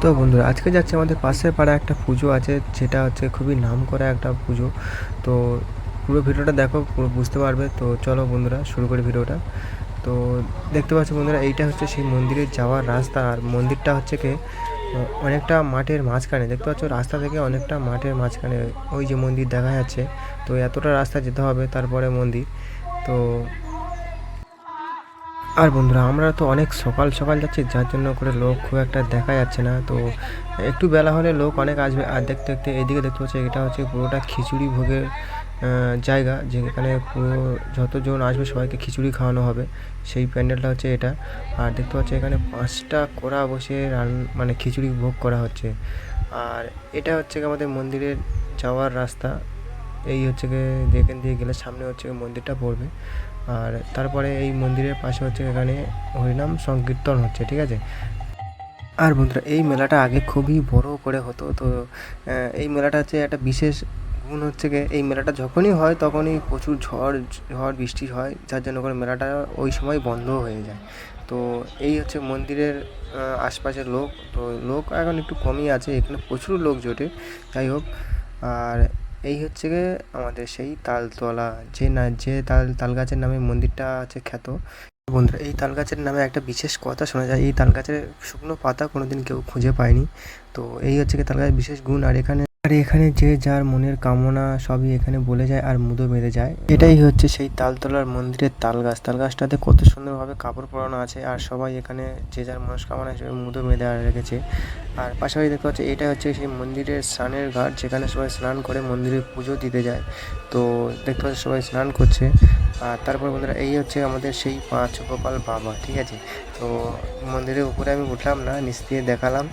তো বন্ধুরা আজকে যাচ্ছি আমাদের পাশের পাড়ায় একটা পুজো আছে, যেটা হচ্ছে খুবই নামকরা একটা পুজো। তো পুরো ভিডিওটা দেখো, পুরো বুঝতে পারবে। তো চলো বন্ধুরা শুরু করি ভিডিওটা। তো দেখতে পাচ্ছ বন্ধুরা, এইটা হচ্ছে সেই মন্দিরে যাওয়ার রাস্তা। আর মন্দিরটা হচ্ছে কি অনেকটা মাঠের মাঝখানে, দেখতে পাচ্ছ রাস্তা থেকে অনেকটা মাঠের মাঝখানে ওই যে মন্দির দেখা যাচ্ছে। তো এতটা রাস্তা যেতে হবে তারপরে মন্দির। তো আর বন্ধুরা আমরা তো অনেক সকাল সকাল যাচ্ছি, যার জন্য করে লোক খুব একটা দেখা যাচ্ছে না। তো একটু বেলা হলে লোক অনেক আসবে। আর দেখতে দেখতে এদিকে দেখতে পাচ্ছি, এটা হচ্ছে পুরোটা খিচুড়ি ভোগের জায়গা, যেখানে পুরো যতজন আসবে সবাইকে খিচুড়ি খাওয়ানো হবে। সেই প্যান্ডেলটা হচ্ছে এটা। আর দেখতে পাচ্ছি এখানে 5টা কড়া বসে মানে খিচুড়ি ভোগ করা হচ্ছে। আর এটা হচ্ছে গিয়ে আমাদের মন্দিরের যাওয়ার রাস্তা। এই হচ্ছে গিয়ে যেখান দিয়ে গেলে সামনে হচ্ছে গিয়ে মন্দিরটা পড়বে। আর তারপরে এই মন্দিরের পাশে হচ্ছে এখানে হরিনাম সংকীর্তন হচ্ছে, ঠিক আছে। আর বন্ধুরা এই মেলাটা আগে খুবই বড় করে হতো। তো এই মেলাটা হচ্ছে একটা বিশেষ গুণ হচ্ছে গিয়ে, এই মেলাটা যখনই হয় তখনই প্রচুর ঝড় ঝড় বৃষ্টি হয়, যার জন্য করে মেলাটা ওই সময় বন্ধ হয়ে যায়। তো এই হচ্ছে মন্দিরের আশপাশের লোক। তো লোক এখন একটু কমই আছে, এখানে প্রচুর লোক জোটে। যাই হোক, আর এই হচ্ছে গিয়ে আমাদের সেই তালতলা, যে তাল গাছের নামে মন্দিরটা আছে খ্যাত। বন্ধুরা এই তাল গাছের নামে একটা বিশেষ কথা শোনা যায়, এই তাল গাছের শুকনো পাতা কোনোদিন কেউ খুঁজে পায়নি। তো এই হচ্ছে কি তাল গাছের বিশেষ গুণ। আর এখানে যে যার মনের কামনা সবই এখানে বলে যায় আর মুদো বেঁধে যায়। এটাই হচ্ছে সেই তালতলার মন্দিরের তাল গাছ। তাল গাছটাতে কত সুন্দরভাবে কাপড় পরানো আছে, আর সবাই এখানে যে যার মনস্কামনা হিসেবে মুদো বেঁধে রেখেছে। আর পাশাপাশি দেখতে পাচ্ছি এটা হচ্ছে সেই মন্দিরের স্নানের ঘাট, যেখানে সবাই স্নান করে মন্দিরে পুজো দিতে যায়। তো দেখতে পাচ্ছি সবাই স্নান করছে। আর তারপর বন্ধুরা এই হচ্ছে আমাদের সেই পাঁচ গোপাল বাবা, ঠিক আছে। তো মন্দিরের উপরে আমি উঠলাম না, নিচ দিয়ে দেখালাম।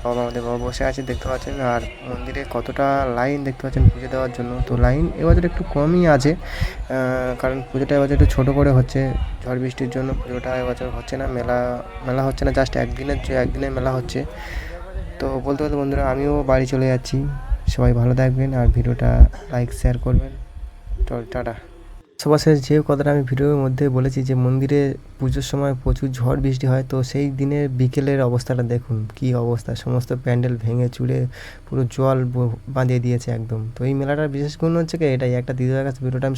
আমাদের বাবা বসে আছে দেখতে পাচ্ছেন। আর মন্দিরে কতটা লাইন দেখতে পাচ্ছেন পুজো দেওয়ার জন্য। তো লাইন এবছর একটু কমই আছে, কারণ পুজোটা এবছর একটু ছোটো করে হচ্ছে। ঝড় বৃষ্টির জন্য পুজোটা এবছর হচ্ছে না, মেলা মেলা হচ্ছে না, জাস্ট একদিনের মেলা হচ্ছে। তো বলতে বলতে বন্ধুরা আমিও বাড়ি চলে যাচ্ছি। সবাই ভালো থাকবেন আর ভিডিওটা লাইক শেয়ার করবেন। চল টাটা। সর্বশেষ যে কথাটা আমি ভিডিওর মধ্যে বলেছি, যে মন্দিরে পুজোর সময় প্রচুর ঝড় বৃষ্টি হয়, তো সেই দিনের বিকেলের অবস্থাটা দেখুন কী অবস্থা, সমস্ত প্যান্ডেল ভেঙে চুরে পুরো জল বাঁধিয়ে দিয়েছে একদম। তো এই মেলাটার বিশেষ গুণ হচ্ছে কি এটাই, একটা দ্বিতীয় কাছে ভিডিওটা আমি